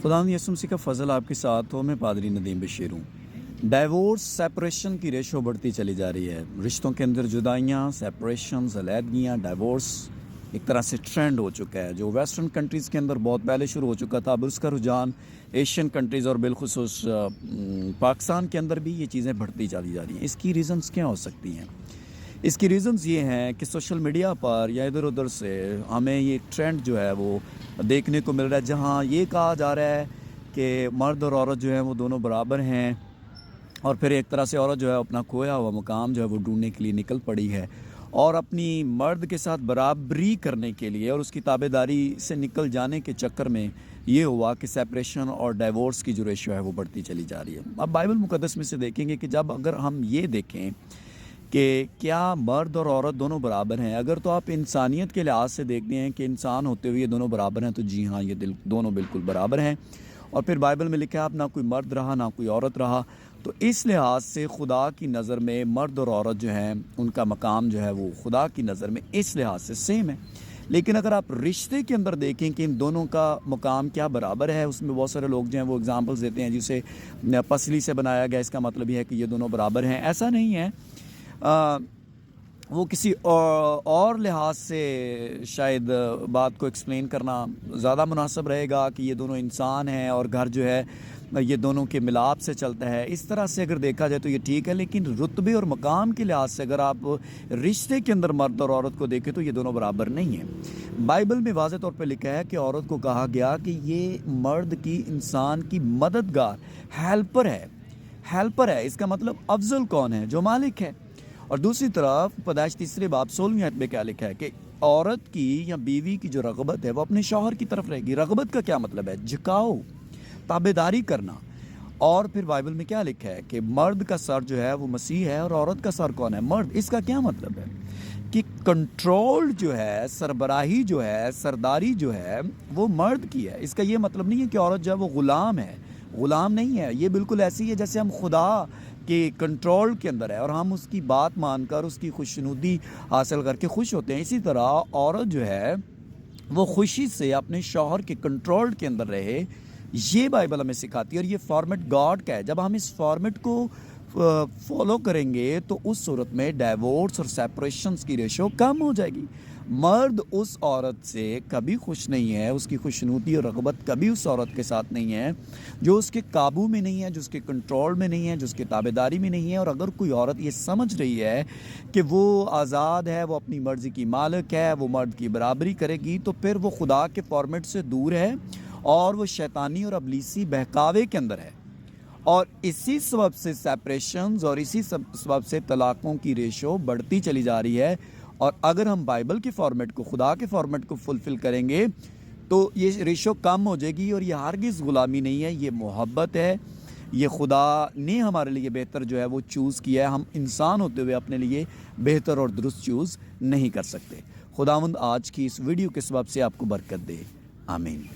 खुदावंद यीशु मसीह का फ़ज़ल आपके साथ हो। मैं पादरी नदीम बशीर हूँ। डाइवोर्स सेपरेशन की रेशो बढ़ती चली जा रही है। रिश्तों के अंदर जुदाइयाँ, सेपरेशन, अलहदगियाँ, डाइवोर्स एक तरह से ट्रेंड हो चुका है, जो वेस्टर्न कंट्रीज़ के अंदर बहुत पहले शुरू हो चुका था। अब उसका रुझान एशियन कंट्रीज़ और बिलखुसूस पाकिस्तान के अंदर भी ये चीज़ें बढ़ती चली जा रही हैं। इसकी रीज़न्स क्या हो सकती हैं? इसकी रीज़न्स ये हैं कि सोशल मीडिया पर या इधर उधर से हमें ये ट्रेंड जो है वो देखने को मिल रहा है, जहाँ ये कहा जा रहा है कि मर्द और औरत जो है वो दोनों बराबर हैं, और फिर एक तरह से औरत जो है अपना खोया हुआ मुकाम जो है वो ढूंढने के लिए निकल पड़ी है, और अपनी मर्द के साथ बराबरी करने के लिए और उसकी ताबेदारी से निकल जाने के चक्कर में ये हुआ कि सेपरेशन और डाइवोर्स की जो रेशो है वो बढ़ती चली जा रही है। अब बाइबल मुक़द्दस में से देखेंगे कि जब अगर हम ये देखें कि क्या मर्द और औरत दोनों बराबर हैं, अगर तो आप इंसानियत के लिहाज से देखते हैं कि इंसान होते हुए ये दोनों बराबर हैं, तो जी हाँ, ये दोनों बिल्कुल बराबर हैं। और फिर बाइबल में लिखा है अब ना कोई मर्द रहा ना कोई औरत रहा, तो इस लिहाज से खुदा की नज़र में मर्द और औरत जो हैं उनका मकाम जो है वो खुदा की नज़र में इस लिहाज से सेम है। लेकिन अगर आप रिश्ते के अंदर देखें कि इन दोनों का मुकाम क्या बराबर है, उसमें बहुत सारे लोग जो हैं वो एग्जांपल्स देते हैं, जिसे पसली से बनाया गया, इसका मतलब ये है कि ये दोनों बराबर हैं। ऐसा नहीं है। वो किसी और लिहाज से शायद बात को एक्सप्लेन करना ज़्यादा मुनासिब रहेगा कि ये दोनों इंसान हैं और घर जो है ये दोनों के मिलाप से चलता है। इस तरह से अगर देखा जाए तो ये ठीक है, लेकिन रुतबे और मकाम के लिहाज से अगर आप रिश्ते के अंदर मर्द और औरत को देखें तो ये दोनों बराबर नहीं हैं। बाइबल में वाज़ेह तौर पे लिखा है कि औरत को कहा गया कि ये मर्द की, इंसान की मददगार, हेल्पर है। इसका मतलब अफजल कौन है? जो मालिक है। और दूसरी तरफ पैदाइश 3 बाब 16वीं आयत में क्या लिखा है कि औरत की या बीवी की जो रग़बत है वो अपने शौहर की तरफ रहेगी। रग़बत का क्या मतलब है? झुकाव, ताबेदारी करना। और फिर बाइबल में क्या लिखा है कि मर्द का सर जो है वो मसीह है और औरत का सर कौन है? मर्द। इसका क्या मतलब है कि कंट्रोल जो है, सरबराही जो है, सरदारी जो है वो मर्द की है। इसका ये मतलब नहीं है कि औरत जो है वो ग़ुलाम है। ग़ुलाम नहीं है। ये बिल्कुल ऐसी है जैसे हम खुदा के कंट्रोल के अंदर है और हम उसकी बात मानकर उसकी खुशनुदी हासिल करके खुश होते हैं। इसी तरह औरत जो है वो खुशी से अपने शौहर के कंट्रोल के अंदर रहे, ये बाइबल हमें सिखाती है। और ये फॉर्मेट गॉड का है। जब हम इस फॉर्मेट को फॉलो करेंगे तो उस सूरत में डाइवोर्स और सेपरेशंस की रेशो कम हो जाएगी। मर्द उस औरत से कभी खुश नहीं है, उसकी खुशनुदी और रग़बत कभी उस औरत के साथ नहीं है जो उसके काबू में नहीं है, जो उसके कंट्रोल में नहीं है, जो उसकी ताबेदारी में नहीं है। और अगर कोई औरत ये समझ रही है कि वो आज़ाद है, वो अपनी मर्ज़ी की मालिक है, वो मर्द की बराबरी करेगी, तो फिर वो खुदा के फॉर्मेट से दूर है और वो शैतानी और अबलीसी बहकावे के अंदर है। और इसी सबब से सेपरेशंस और इसी सबब से तलाक़ों की रेशो बढ़ती चली जा रही है। और अगर हम बाइबल के फॉर्मेट को, खुदा के फॉर्मेट को फुलफ़िल करेंगे तो ये रेशो कम हो जाएगी। और ये हरगिज़ ग़ुलामी नहीं है, ये मोहब्बत है। ये खुदा ने हमारे लिए बेहतर जो है वो चूज़ किया है। हम इंसान होते हुए अपने लिए बेहतर और दुरुस्त चूज़ नहीं कर सकते। खुदावंद आज की इस वीडियो के सबब से आपको बरकत दे। आमीन।